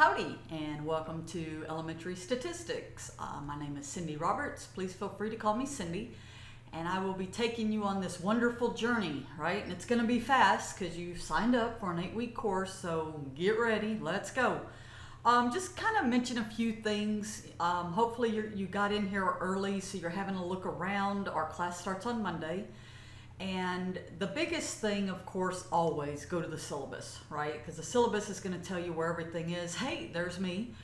Howdy, and welcome to Elementary Statistics. My name is Cindy Roberts. Please feel free to call me Cindy. And I will be taking you on this wonderful journey, right? And it's going to be fast because you signed up for an 8-week course, so get ready. Let's go. Just kind of mention a few things. Hopefully you got in here early, so you're having a look around. Our class starts on Monday. And the biggest thing, of course, always go to the syllabus, right? Because the syllabus is going to tell you where everything is. Hey, there's me.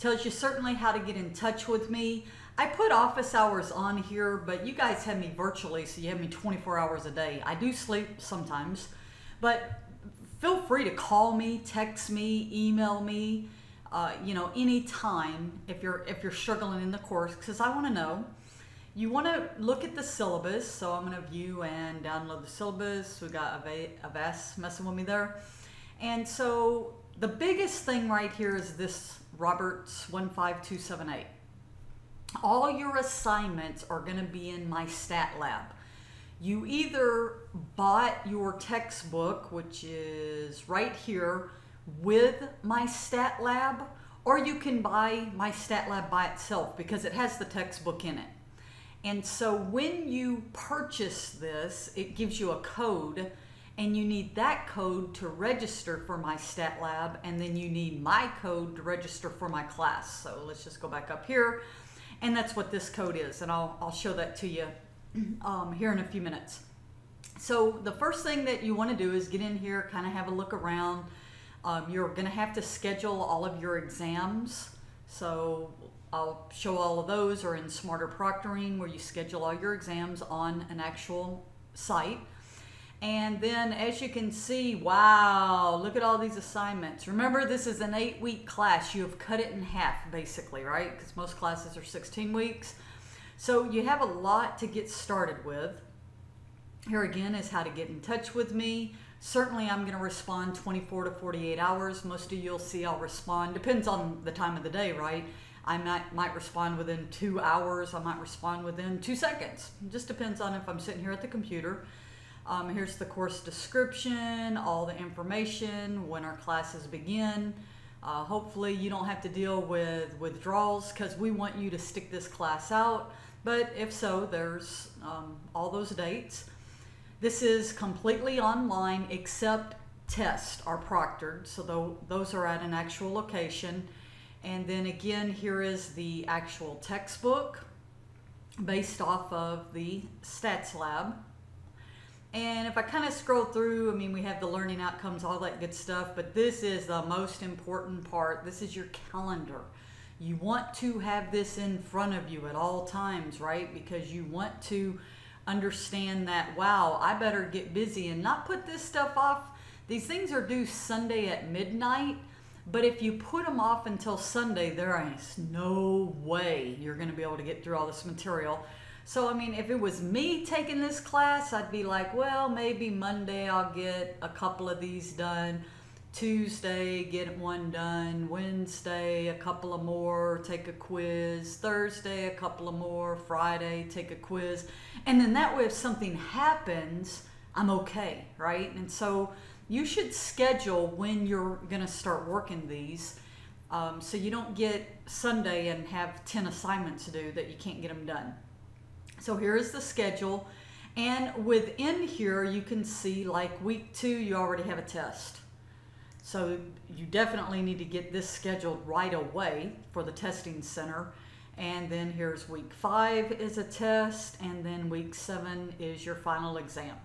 Tells you certainly how to get in touch with me. I put office hours on here, but you guys have me virtually, so you have me 24 hours a day. I do sleep sometimes, but feel free to call me, text me, email me, anytime if you're struggling in the course, because I want to know. You want to look at the syllabus, so I'm going to view and download the syllabus. We got Avast messing with me there. And so the biggest thing right here is this Roberts 15278. All your assignments are going to be in my stat lab. You either bought your textbook, which is right here, with my stat lab, or you can buy my stat lab by itself because it has the textbook in it. And so when you purchase this, it gives you a code, and you need that code to register for my stat lab, and then you need my code to register for my class. So let's just go back up here, and that's what this code is, and I'll show that to you here in a few minutes. So the first thing that you want to do is get in here, kind of have a look around. You're going to have to schedule all of your exams. So I'll show all of those are in Smarter Proctoring, where you schedule all your exams on an actual site. And then as you can see, wow, look at all these assignments. Remember, this is an 8-week class. You have cut it in half basically, right? Because most classes are 16 weeks. So you have a lot to get started with. Here again is how to get in touch with me. Certainly I'm going to respond 24 to 48 hours. Most of you'll see I'll respond. Depends on the time of the day, right? I might respond within 2 hours. I might respond within 2 seconds. It just depends on if I'm sitting here at the computer. Here's the course description, all the information, when our classes begin. Hopefully you don't have to deal with withdrawals because we want you to stick this class out. But if so, there's all those dates. This is completely online except tests are proctored. So those are at an actual location. And then again, here is the actual textbook based off of the Stats Lab. And if I kind of scroll through, I mean, we have the learning outcomes, all that good stuff, but this is the most important part. This is your calendar. You want to have this in front of you at all times, right? Because you want to understand that, wow, I better get busy and not put this stuff off. These things are due Sunday at midnight. But if you put them off until Sunday, there is no way you're going to be able to get through all this material. So, I mean, if it was me taking this class, I'd be like, well, maybe Monday I'll get a couple of these done. Tuesday, get one done. Wednesday, a couple of more, take a quiz. Thursday, a couple of more. Friday, take a quiz. And then that way, if something happens, I'm okay, right? And so you should schedule when you're going to start working these so you don't get Sunday and have 10 assignments to do that you can't get them done. So here is the schedule. And within here, you can see like week 2, you already have a test. So you definitely need to get this scheduled right away for the testing center. And then here's week 5 is a test. And then week 7 is your final exam.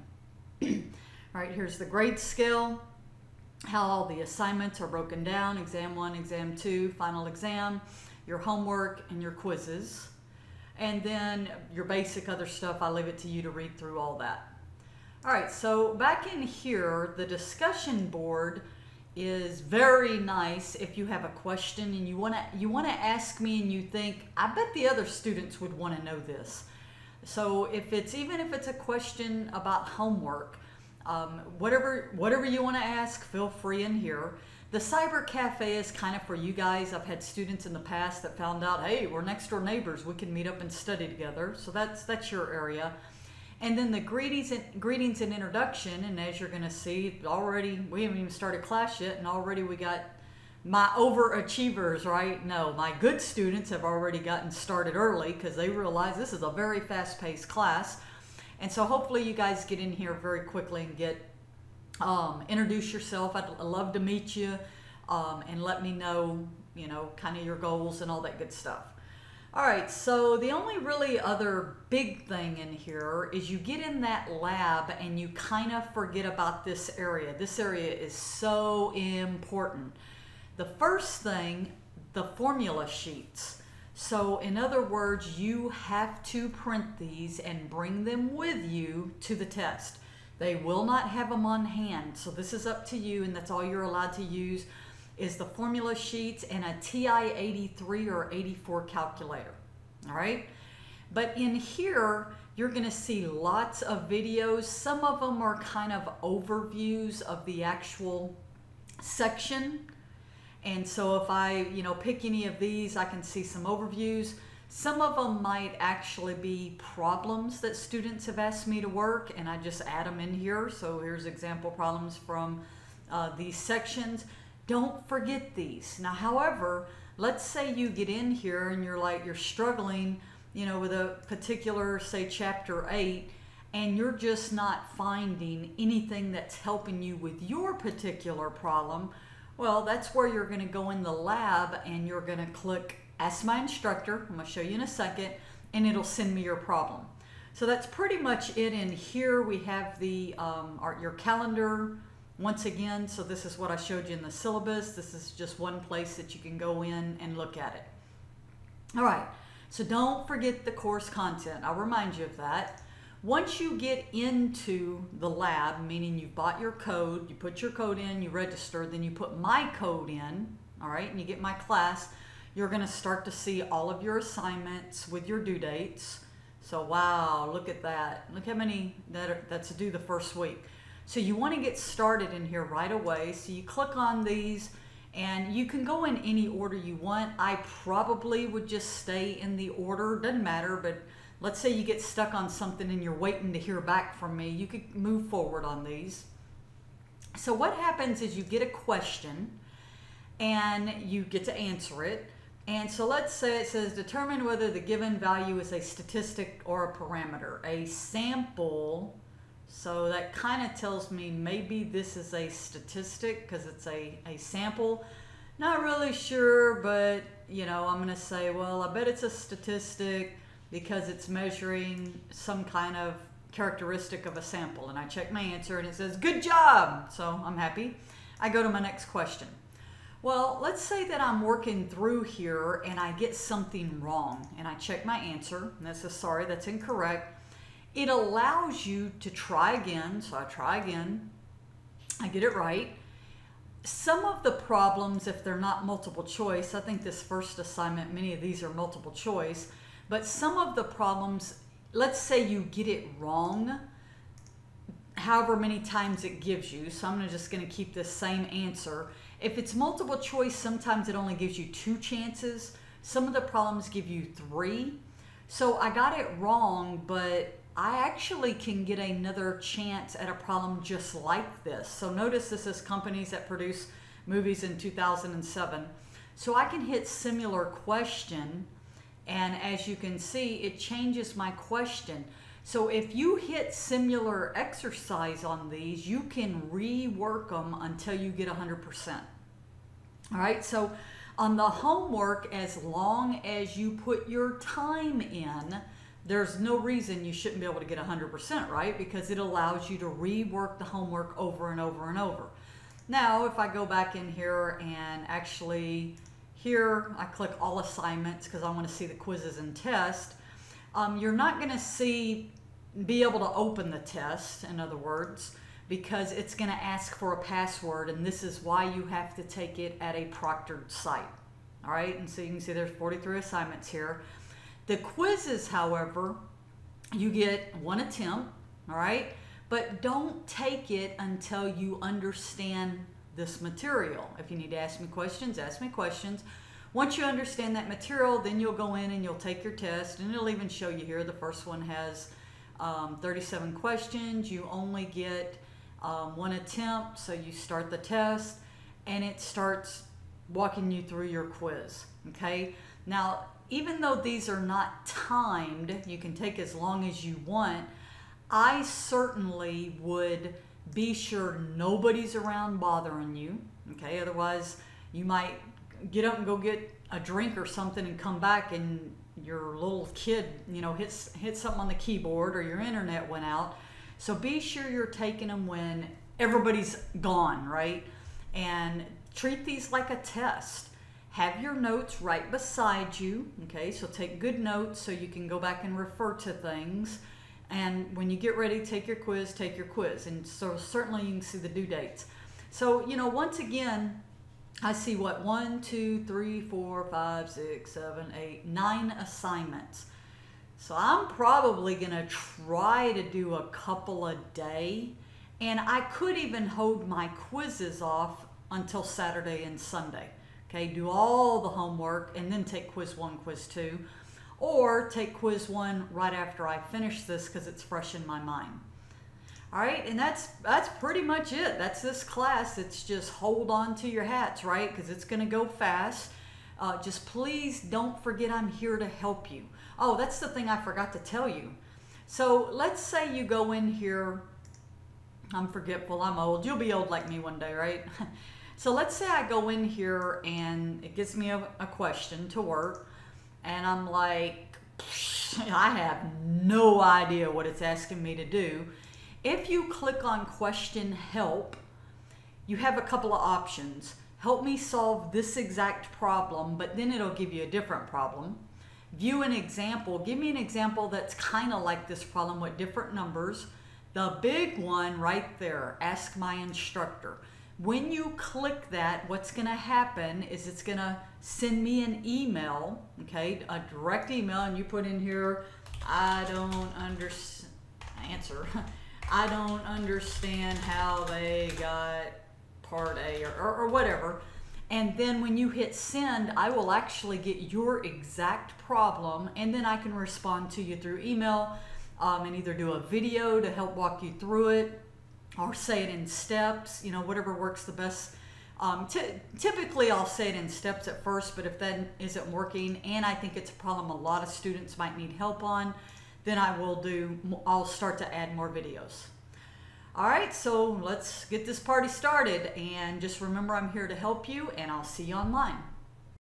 All right, here's the grade scale, how all the assignments are broken down, exam 1, exam 2, final exam, your homework, and your quizzes. And then your basic other stuff, I leave it to you to read through all that. All right, so back in here, the discussion board is very nice if you have a question and you wanna ask me and you think, I bet the other students would wanna know this. So even if it's a question about homework, whatever you want to ask, feel free in here. The Cyber Cafe is kind of for you guys. I've had students in the past that found out, hey, we're next door neighbors. We can meet up and study together. So that's your area. And then the greetings and introduction. And as you're going to see, already we haven't even started class yet, and already we got my overachievers, right? No, my good students have already gotten started early because they realize this is a very fast-paced class. And so hopefully you guys get in here very quickly and get introduce yourself. I'd love to meet you, and let me know, you know, kind of your goals and all that good stuff. All right, so the only really other big thing in here is you get in that lab and you kind of forget about this area. This area is so important. The first thing, the formula sheets. So in other words, you have to print these and bring them with you to the test. They will not have them on hand, so this is up to you, and that's all you're allowed to use is the formula sheets and a TI-83 or 84 calculator, all right? But in here, you're gonna see lots of videos. Some of them are kind of overviews of the actual section. And so if I, you know, pick any of these, I can see some overviews. Some of them might actually be problems that students have asked me to work, and I just add them in here. So here's example problems from these sections. Don't forget these. Now, however, let's say you get in here and you're struggling, you know, with a particular, say, chapter 8, and you're just not finding anything that's helping you with your particular problem. Well, that's where you're going to go in the lab and you're going to click Ask My Instructor. I'm going to show you in a second, and it'll send me your problem. So that's pretty much it in here. We have the your calendar once again. So this is what I showed you in the syllabus. This is just one place that you can go in and look at it. All right, so don't forget the course content. I'll remind you of that. Once you get into the lab, meaning you've bought your code, you put your code in, you register, then you put my code in, all right, and you get my class, you're going to start to see all of your assignments with your due dates. So wow, look at that. Look how many that's due the first week. So you want to get started in here right away. So you click on these, and you can go in any order you want. I probably would just stay in the order, doesn't matter, but let's say you get stuck on something and you're waiting to hear back from me, you could move forward on these. So what happens is you get a question and you get to answer it. And so let's say it says determine whether the given value is a statistic or a parameter. A sample, so that kind of tells me maybe this is a statistic because it's a sample. Not really sure, but you know, I'm gonna say, well, I bet it's a statistic because it's measuring some kind of characteristic of a sample. And I check my answer and it says, good job. So I'm happy. I go to my next question. Well, let's say that I'm working through here and I get something wrong and I check my answer and that says, sorry, that's incorrect. It allows you to try again. So I try again, I get it right. Some of the problems, if they're not multiple choice, I think this first assignment, many of these are multiple choice, but some of the problems, let's say you get it wrong, however many times it gives you. So I'm just going to keep this same answer. If it's multiple choice, sometimes it only gives you 2 chances. Some of the problems give you 3. So I got it wrong, but I actually can get another chance at a problem just like this. So notice this is companies that produce movies in 2007. So I can hit similar question, and as you can see, it changes my question. So if you hit similar exercise on these, you can rework them until you get 100%. All right, so on the homework, as long as you put your time in, there's no reason you shouldn't be able to get 100%, right? Because it allows you to rework the homework over and over and over. Now, if I go back in here and actually here, I click all assignments because I want to see the quizzes and test. You're not going to be able to open the test, in other words, because it's going to ask for a password, and this is why you have to take it at a proctored site. All right, and so you can see there's 43 assignments here. The quizzes, however, you get 1 attempt, all right, but don't take it until you understand this material. If you need to ask me questions, ask me questions. Once you understand that material, then you'll go in and you'll take your test, and it'll even show you here. The first one has 37 questions. You only get 1 attempt, so you start the test, and it starts walking you through your quiz, okay? Now, even though these are not timed, you can take as long as you want, I certainly would be sure nobody's around bothering you, okay? Otherwise, you might get up and go get a drink or something and come back and your little kid, you know, hit something on the keyboard or your internet went out. So be sure you're taking them when everybody's gone, right? And treat these like a test. Have your notes right beside you, okay? So take good notes so you can go back and refer to things. And when you get ready to take your quiz, take your quiz. And so certainly you can see the due dates. So, you know, once again, I see what, 1, 2, 3, 4, 5, 6, 7, 8, 9 assignments. So I'm probably gonna try to do a couple a day. And I could even hold my quizzes off until Saturday and Sunday. Okay, do all the homework and then take quiz 1, quiz 2. Or take quiz 1 right after I finish this because it's fresh in my mind. All right, and that's pretty much it. That's this class. It's just hold on to your hats, right? Because it's going to go fast. Just please don't forget I'm here to help you. Oh, that's the thing I forgot to tell you. So let's say you go in here. I'm forgetful. I'm old. You'll be old like me one day, right? So let's say I go in here and it gives me a question to work. And I'm like, I have no idea what it's asking me to do. If you click on question help, you have a couple of options. Help me solve this exact problem, but then it'll give you a different problem. View an example. Give me an example that's kind of like this problem with different numbers. The big one right there, ask my instructor. When you click that, what's going to happen is it's going to send me an email, okay, a direct email, and you put in here, I don't understand how they got part A or whatever. And then when you hit send, I will actually get your exact problem, and then I can respond to you through email and either do a video to help walk you through it, or say it in steps, you know, whatever works the best. Typically I'll say it in steps at first, but if that isn't working and I think it's a problem a lot of students might need help on, then I'll start to add more videos. All right, so let's get this party started, and just remember I'm here to help you, and I'll see you online.